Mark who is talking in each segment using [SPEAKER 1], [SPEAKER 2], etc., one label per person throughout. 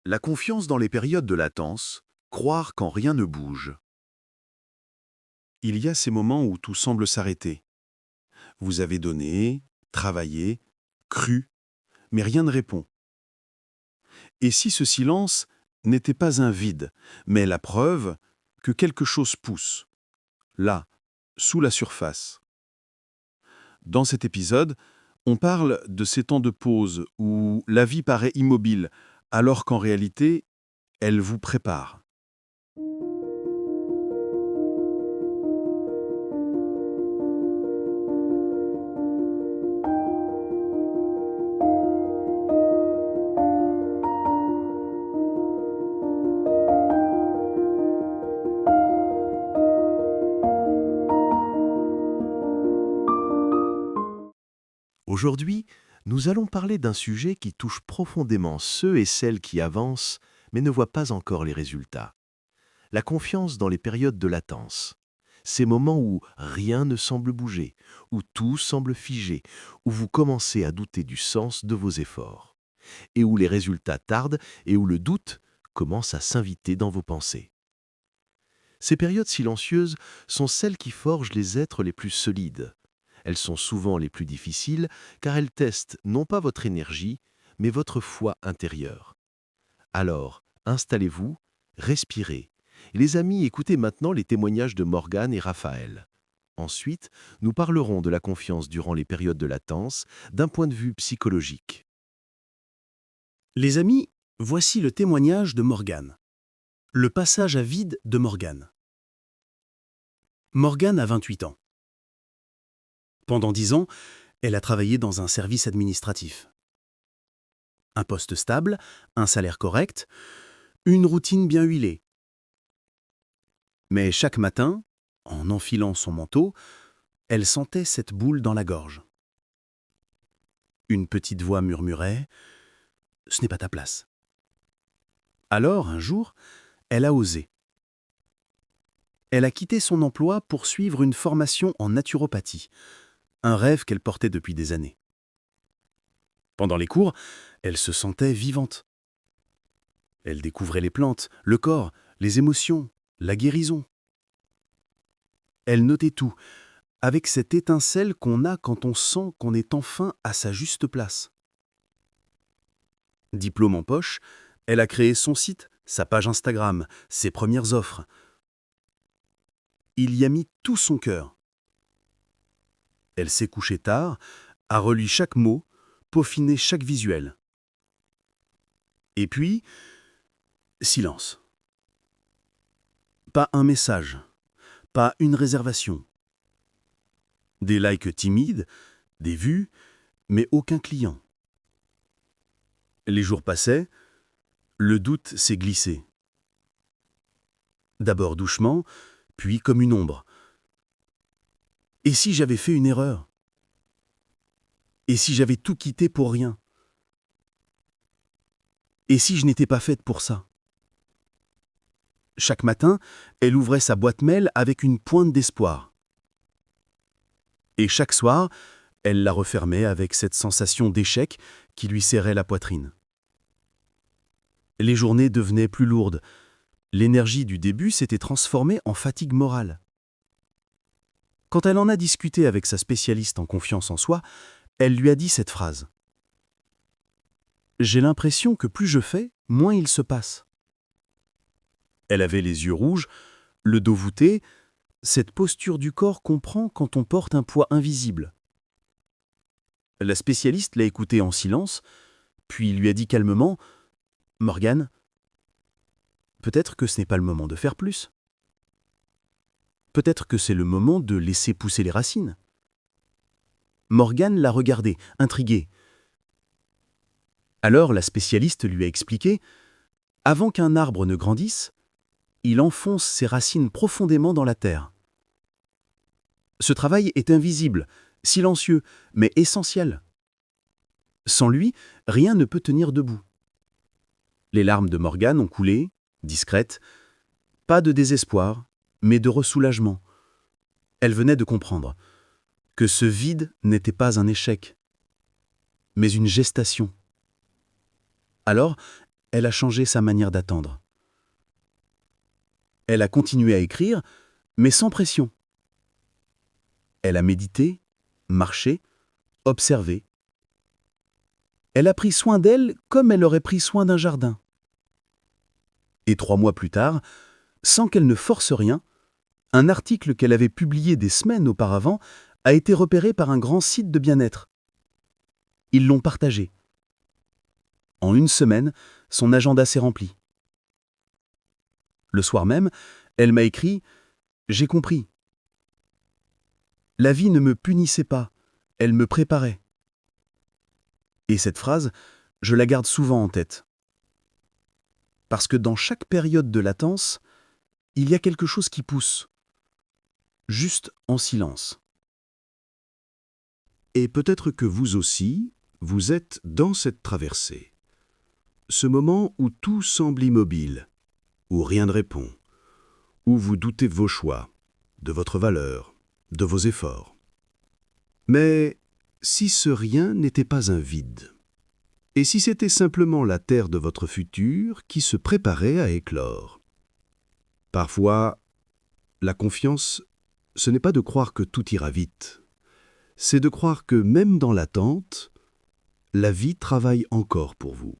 [SPEAKER 1] La confiance dans les périodes de latence, croire quand rien ne bouge.
[SPEAKER 2] Il y a ces moments où tout semble s'arrêter. Vous avez donné, travaillé, cru, mais rien ne répond. Et si ce silence n'était pas un vide, mais la preuve que quelque chose pousse, là, sous la surface? Dans cet épisode, on parle de ces temps de pause où la vie paraît immobile, alors qu'en réalité, elle vous prépare.
[SPEAKER 3] Aujourd'hui, nous allons parler d'un sujet qui touche profondément ceux et celles qui avancent mais ne voient pas encore les résultats. La confiance dans les périodes de latence. Ces moments où rien ne semble bouger, où tout semble figé, où vous commencez à douter du sens de vos efforts, et où les résultats tardent et où le doute commence à s'inviter dans vos pensées. Ces périodes silencieuses sont celles qui forgent les êtres les plus solides. Elles sont souvent les plus difficiles car elles testent non pas votre énergie, mais votre foi intérieure. Alors, installez-vous, respirez. Les amis, écoutez maintenant les témoignages de Morgane et Raphaël. Ensuite, nous parlerons de la confiance durant les périodes de latence d'un point de vue psychologique.
[SPEAKER 4] Les amis, voici le témoignage de Morgane. Le passage à vide de Morgane. Morgane a 28 ans. Pendant 10 ans, elle a travaillé dans un service administratif. Un poste stable, un salaire correct, une routine bien huilée. Mais chaque matin, en enfilant son manteau, elle sentait cette boule dans la gorge. Une petite voix murmurait « Ce n'est pas ta place ». Alors, un jour, elle a osé. Elle a quitté son emploi pour suivre une formation en naturopathie, un rêve qu'elle portait depuis des années. Pendant les cours, elle se sentait vivante. Elle découvrait les plantes, le corps, les émotions, la guérison. Elle notait tout, avec cette étincelle qu'on a quand on sent qu'on est enfin à sa juste place. Diplôme en poche, elle a créé son site, sa page Instagram, ses premières offres. Il y a mis tout son cœur. Elle s'est couchée tard, a relu chaque mot, peaufiné chaque visuel. Et puis, silence. Pas un message, pas une réservation. Des likes timides, des vues, mais aucun client. Les jours passaient, le doute s'est glissé. D'abord doucement, puis comme une ombre. Et si j'avais fait une erreur? Et si j'avais tout quitté pour rien? Et si je n'étais pas faite pour ça? Chaque matin, elle ouvrait sa boîte mail avec une pointe d'espoir. Et chaque soir, elle la refermait avec cette sensation d'échec qui lui serrait la poitrine. Les journées devenaient plus lourdes. L'énergie du début s'était transformée en fatigue morale. Quand elle en a discuté avec sa spécialiste en confiance en soi, elle lui a dit cette phrase. « J'ai l'impression que plus je fais, moins il se passe. » Elle avait les yeux rouges, le dos voûté, cette posture du corps qu'on prend quand on porte un poids invisible. La spécialiste l'a écoutée en silence, puis lui a dit calmement « Morgane, peut-être que ce n'est pas le moment de faire plus. Peut-être que c'est le moment de laisser pousser les racines. » Morgane l'a regardée, intriguée. Alors la spécialiste lui a expliqué « Avant qu'un arbre ne grandisse, il enfonce ses racines profondément dans la terre. Ce travail est invisible, silencieux, mais essentiel. Sans lui, rien ne peut tenir debout. » Les larmes de Morgane ont coulé, discrètes, pas de désespoir, mais de ressoulagement. Elle venait de comprendre que ce vide n'était pas un échec, mais une gestation. Alors, elle a changé sa manière d'attendre. Elle a continué à écrire, mais sans pression. Elle a médité, marché, observé. Elle a pris soin d'elle comme elle aurait pris soin d'un jardin. Et 3 mois plus tard, sans qu'elle ne force rien, un article qu'elle avait publié des semaines auparavant a été repéré par un grand site de bien-être. Ils l'ont partagé. En 1 semaine, son agenda s'est rempli. Le soir même, elle m'a écrit « J'ai compris. La vie ne me punissait pas, elle me préparait. » Et cette phrase, je la garde souvent en tête. Parce que dans chaque période de latence, il y a quelque chose qui pousse, juste en silence.
[SPEAKER 2] Et peut-être que vous aussi, vous êtes dans cette traversée. Ce moment où tout semble immobile, où rien ne répond, où vous doutez de vos choix, de votre valeur, de vos efforts. Mais si ce rien n'était pas un vide, et si c'était simplement la terre de votre futur qui se préparait à éclore? Parfois, la confiance, ce n'est pas de croire que tout ira vite, c'est de croire que même dans l'attente, la vie travaille encore pour vous.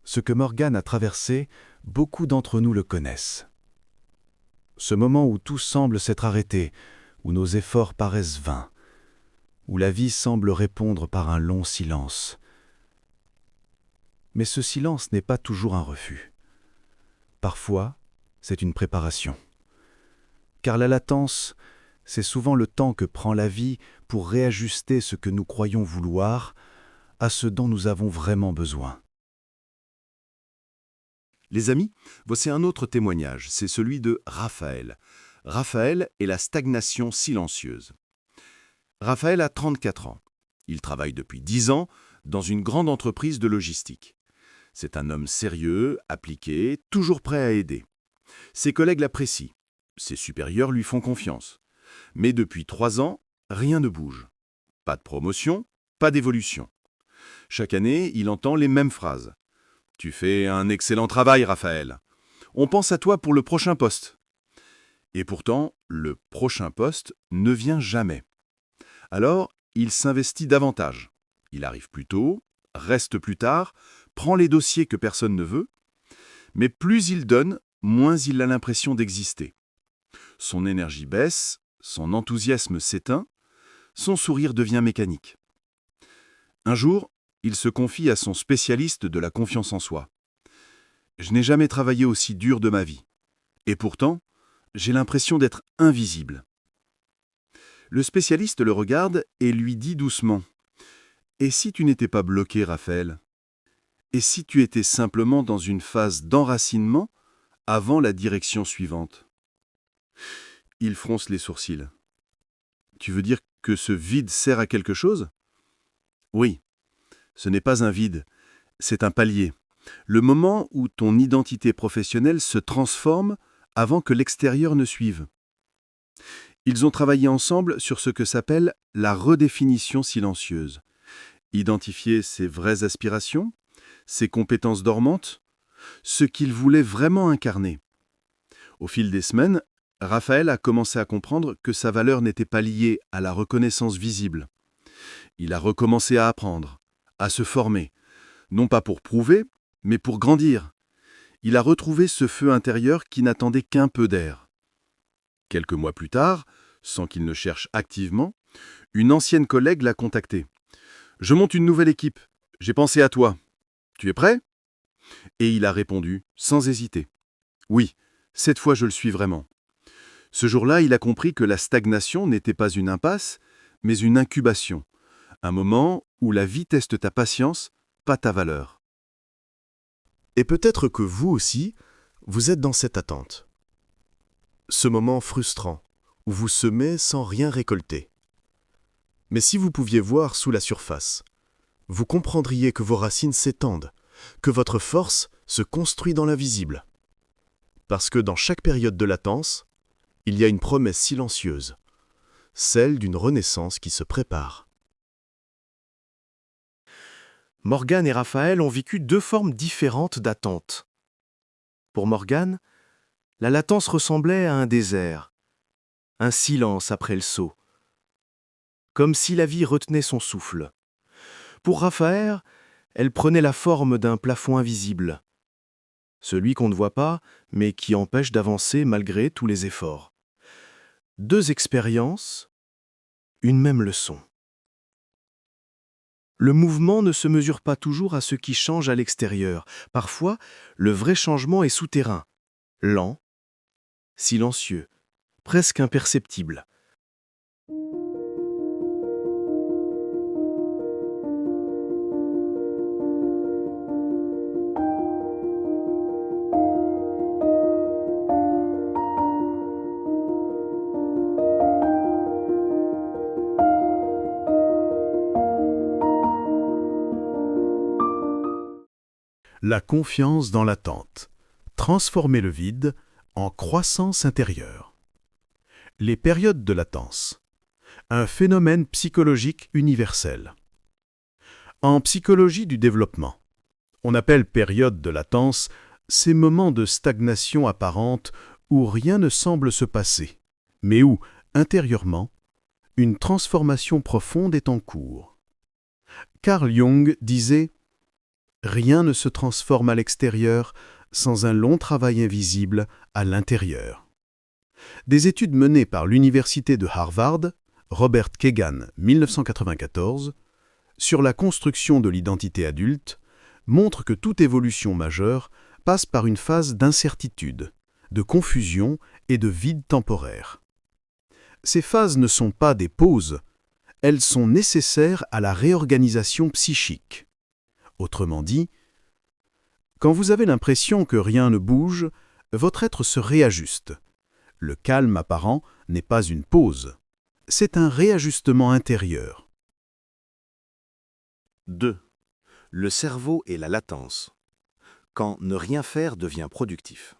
[SPEAKER 3] Ce que Morgane a traversé, beaucoup d'entre nous le connaissent. Ce moment où tout semble s'être arrêté, où nos efforts paraissent vains, où la vie semble répondre par un long silence. Mais ce silence n'est pas toujours un refus. Parfois, c'est une préparation. Car la latence, c'est souvent le temps que prend la vie pour réajuster ce que nous croyons vouloir à ce dont nous avons vraiment besoin.
[SPEAKER 1] Les amis, voici un autre témoignage, c'est celui de Raphaël. Raphaël et la stagnation silencieuse. Raphaël a 34 ans. Il travaille depuis 10 ans dans une grande entreprise de logistique. C'est un homme sérieux, appliqué, toujours prêt à aider. Ses collègues l'apprécient. Ses supérieurs lui font confiance. Mais depuis 3 ans, rien ne bouge. Pas de promotion, pas d'évolution. Chaque année, il entend les mêmes phrases. « Tu fais un excellent travail, Raphaël. On pense à toi pour le prochain poste. » Et pourtant, le prochain poste ne vient jamais. Alors, il s'investit davantage. Il arrive plus tôt, reste plus tard, prend les dossiers que personne ne veut. Mais plus il donne, moins il a l'impression d'exister. Son énergie baisse, son enthousiasme s'éteint, son sourire devient mécanique. Un jour, il se confie à son spécialiste de la confiance en soi. « Je n'ai jamais travaillé aussi dur de ma vie. Et pourtant, j'ai l'impression d'être invisible. » Le spécialiste le regarde et lui dit doucement « Et si tu n'étais pas bloqué, Raphaël? Et si tu étais simplement dans une phase d'enracinement avant la direction suivante ?» Il fronce les sourcils. « Tu veux dire que ce vide sert à quelque chose? » « Oui. Ce n'est pas un vide, c'est un palier. Le moment où ton identité professionnelle se transforme avant que l'extérieur ne suive. » Ils ont travaillé ensemble sur ce que s'appelle la redéfinition silencieuse. Identifier ses vraies aspirations, ses compétences dormantes, ce qu'il voulait vraiment incarner. Au fil des semaines, Raphaël a commencé à comprendre que sa valeur n'était pas liée à la reconnaissance visible. Il a recommencé à apprendre, à se former, non pas pour prouver, mais pour grandir. Il a retrouvé ce feu intérieur qui n'attendait qu'un peu d'air. Quelques mois plus tard, sans qu'il ne cherche activement, une ancienne collègue l'a contacté. « Je monte une nouvelle équipe. J'ai pensé à toi. Tu es prêt ?» Et il a répondu, sans hésiter. « Oui, cette fois je le suis vraiment. » Ce jour-là, il a compris que la stagnation n'était pas une impasse, mais une incubation. Un moment où la vie teste ta patience, pas ta valeur.
[SPEAKER 3] Et peut-être que vous aussi, vous êtes dans cette attente. Ce moment frustrant, où vous semez sans rien récolter.
[SPEAKER 2] Mais si vous pouviez voir sous la surface, vous comprendriez que vos racines s'étendent, que votre force se construit dans l'invisible. Parce que dans chaque période de latence, il y a une promesse silencieuse, celle d'une renaissance qui se prépare.
[SPEAKER 3] Morgane et Raphaël ont vécu deux formes différentes d'attente. Pour Morgane, la latence ressemblait à un désert, un silence après le saut, comme si la vie retenait son souffle. Pour Raphaël, elle prenait la forme d'un plafond invisible, celui qu'on ne voit pas, mais qui empêche d'avancer malgré tous les efforts. Deux expériences, une même leçon. Le mouvement ne se mesure pas toujours à ce qui change à l'extérieur. Parfois, le vrai changement est souterrain, lent, silencieux, presque imperceptible.
[SPEAKER 2] La confiance dans l'attente. Transformer le vide en croissance intérieure. Les périodes de latence. Un phénomène psychologique universel. En psychologie du développement, on appelle période de latence ces moments de stagnation apparente où rien ne semble se passer, mais où, intérieurement, une transformation profonde est en cours. Carl Jung disait « Rien ne se transforme à l'extérieur sans un long travail invisible à l'intérieur ». Des études menées par l'Université de Harvard, Robert Kagan, 1994, sur la construction de l'identité adulte, montrent que toute évolution majeure passe par une phase d'incertitude, de confusion et de vide temporaire. Ces phases ne sont pas des pauses, elles sont nécessaires à la réorganisation psychique. Autrement dit, quand vous avez l'impression que rien ne bouge, votre être se réajuste. Le calme apparent n'est pas une pause, c'est un réajustement intérieur.
[SPEAKER 1] 2. Le cerveau et la latence. Quand ne rien faire devient productif.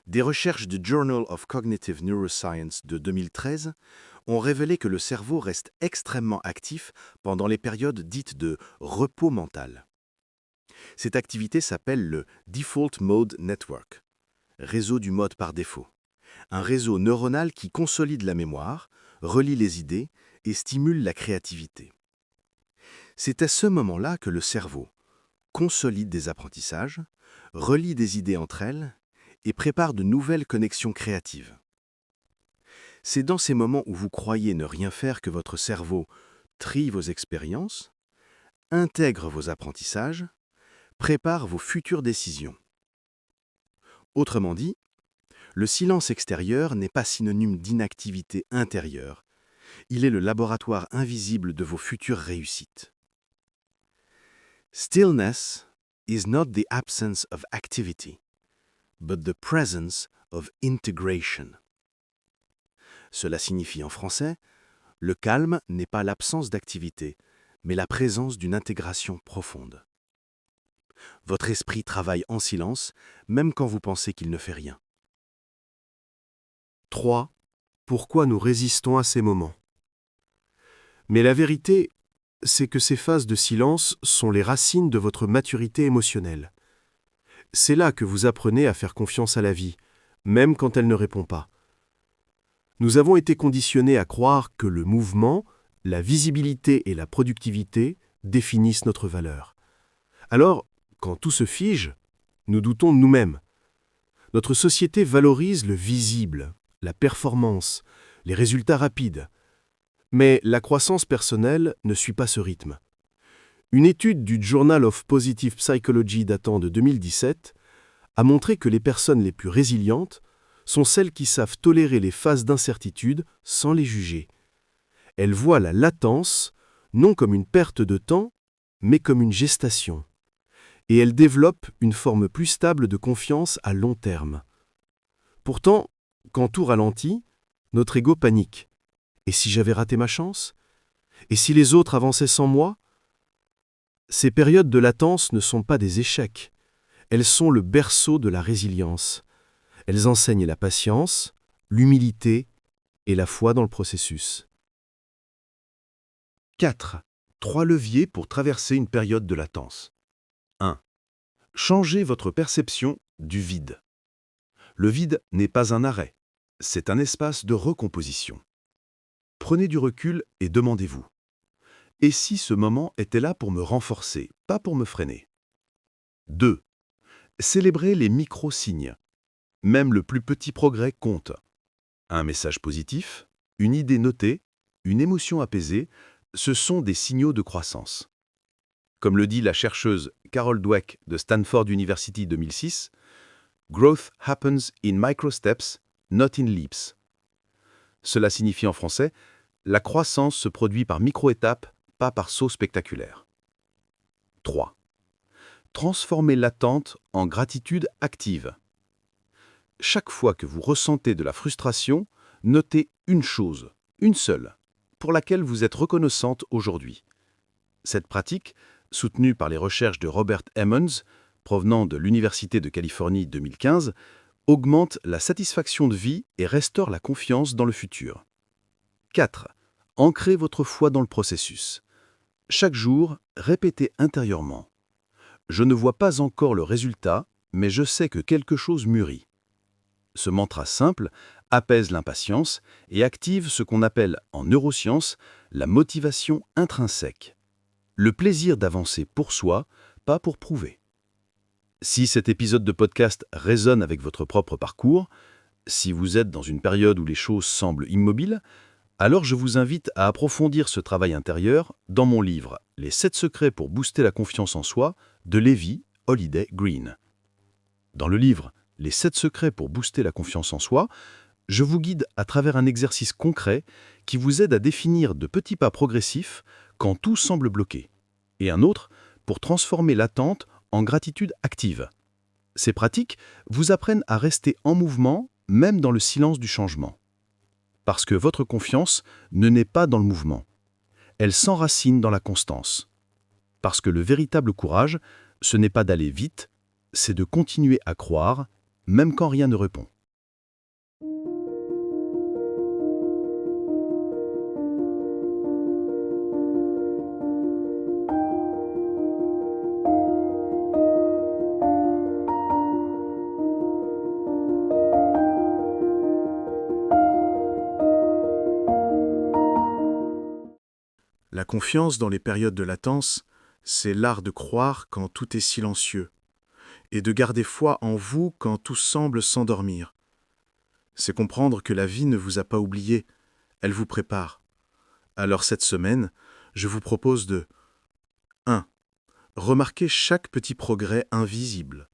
[SPEAKER 1] Des recherches du Journal of Cognitive Neuroscience de 2013 ont révélé que le cerveau reste extrêmement actif pendant les périodes dites de repos mental. Cette activité s'appelle le Default Mode Network, réseau du mode par défaut, un réseau neuronal qui consolide la mémoire, relie les idées et stimule la créativité. C'est à ce moment-là que le cerveau consolide des apprentissages, relie des idées entre elles et prépare de nouvelles connexions créatives. C'est dans ces moments où vous croyez ne rien faire que votre cerveau trie vos expériences, intègre vos apprentissages, prépare vos futures décisions. Autrement dit, le silence extérieur n'est pas synonyme d'inactivité intérieure. Il est le laboratoire invisible de vos futures réussites. Stillness is not the absence of activity, but the presence of integration. Cela signifie en français, le calme n'est pas l'absence d'activité, mais la présence d'une intégration profonde. Votre esprit travaille en silence, même quand vous pensez qu'il ne fait rien.
[SPEAKER 3] 3. Pourquoi nous résistons à ces moments? Mais la vérité, c'est que ces phases de silence sont les racines de votre maturité émotionnelle. C'est là que vous apprenez à faire confiance à la vie, même quand elle ne répond pas. Nous avons été conditionnés à croire que le mouvement, la visibilité et la productivité définissent notre valeur. Alors, quand tout se fige, nous doutons de nous-mêmes. Notre société valorise le visible, la performance, les résultats rapides. Mais la croissance personnelle ne suit pas ce rythme. Une étude du Journal of Positive Psychology datant de 2017 a montré que les personnes les plus résilientes sont celles qui savent tolérer les phases d'incertitude sans les juger. Elles voient la latence non comme une perte de temps, mais comme une gestation. Et elles développent une forme plus stable de confiance à long terme. Pourtant, quand tout ralentit, notre ego panique. Et si j'avais raté ma chance? Et si les autres avançaient sans moi? Ces périodes de latence ne sont pas des échecs. Elles sont le berceau de la résilience. Elles enseignent la patience, l'humilité et la foi dans le processus.
[SPEAKER 1] 4. 3 leviers pour traverser une période de latence. 1. Changez votre perception du vide. Le vide n'est pas un arrêt, c'est un espace de recomposition. Prenez du recul et demandez-vous: et si ce moment était là pour me renforcer, pas pour me freiner? 2. Célébrez les micro-signes. Même le plus petit progrès compte. Un message positif, une idée notée, une émotion apaisée, ce sont des signaux de croissance. Comme le dit la chercheuse Carol Dweck de Stanford University 2006, Growth happens in micro-steps, not in leaps. Cela signifie en français, la croissance se produit par micro-étapes, pas par sauts spectaculaires. 3. Transformez l'attente en gratitude active. Chaque fois que vous ressentez de la frustration, notez une chose, une seule, pour laquelle vous êtes reconnaissante aujourd'hui. Cette pratique, soutenue par les recherches de Robert Emmons, provenant de l'Université de Californie 2015, augmente la satisfaction de vie et restaure la confiance dans le futur. 4. Ancrez votre foi dans le processus. Chaque jour, répétez intérieurement: je ne vois pas encore le résultat, mais je sais que quelque chose mûrit. Ce mantra simple apaise l'impatience et active ce qu'on appelle en neurosciences la motivation intrinsèque. Le plaisir d'avancer pour soi, pas pour prouver. Si cet épisode de podcast résonne avec votre propre parcours, si vous êtes dans une période où les choses semblent immobiles, alors je vous invite à approfondir ce travail intérieur dans mon livre « Les 7 secrets pour booster la confiance en soi » de Levi Holiday Green. Dans le livre « Les 7 secrets pour booster la confiance en soi », je vous guide à travers un exercice concret qui vous aide à définir de petits pas progressifs quand tout semble bloqué, et un autre pour transformer l'attente en gratitude active. Ces pratiques vous apprennent à rester en mouvement, même dans le silence du changement. Parce que votre confiance ne naît pas dans le mouvement. Elle s'enracine dans la constance. Parce que le véritable courage, ce n'est pas d'aller vite, c'est de continuer à croire, même quand rien ne répond.
[SPEAKER 2] La confiance dans les périodes de latence, c'est l'art de croire quand tout est silencieux, et de garder foi en vous quand tout semble s'endormir. C'est comprendre que la vie ne vous a pas oublié, elle vous prépare. Alors cette semaine, je vous propose de 1. Remarquer chaque petit progrès invisible.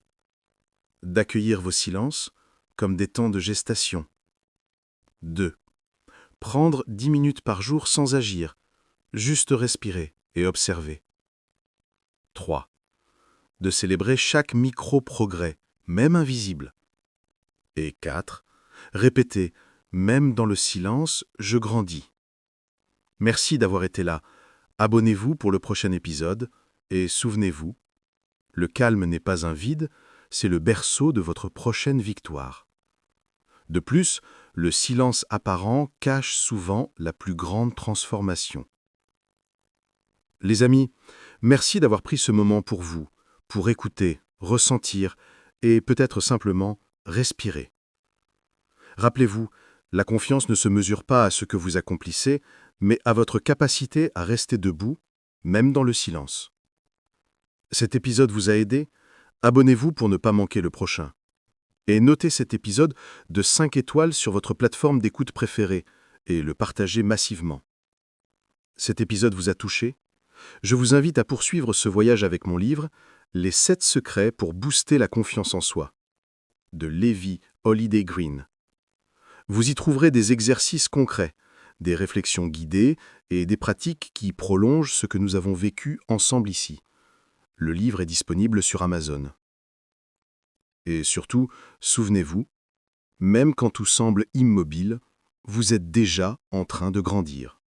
[SPEAKER 2] D'accueillir vos silences comme des temps de gestation. 2. Prendre 10 minutes par jour sans agir, juste respirer et observer. 3. De célébrer chaque micro-progrès, même invisible. Et 4. Répéter, même dans le silence, je grandis. Merci d'avoir été là. Abonnez-vous pour le prochain épisode et souvenez-vous, le calme n'est pas un vide, c'est le berceau de votre prochaine victoire. De plus, le silence apparent cache souvent la plus grande transformation. Les amis, merci d'avoir pris ce moment pour vous, pour écouter, ressentir et peut-être simplement respirer. Rappelez-vous, la confiance ne se mesure pas à ce que vous accomplissez, mais à votre capacité à rester debout, même dans le silence. Cet épisode vous a aidé? Abonnez-vous pour ne pas manquer le prochain. Et notez cet épisode de 5 étoiles sur votre plateforme d'écoute préférée et le partagez massivement. Cet épisode vous a touché? Je vous invite à poursuivre ce voyage avec mon livre « Les 7 secrets pour booster la confiance en soi » de Levi Holiday Green. Vous y trouverez des exercices concrets, des réflexions guidées et des pratiques qui prolongent ce que nous avons vécu ensemble ici. Le livre est disponible sur Amazon. Et surtout, souvenez-vous, même quand tout semble immobile, vous êtes déjà en train de grandir.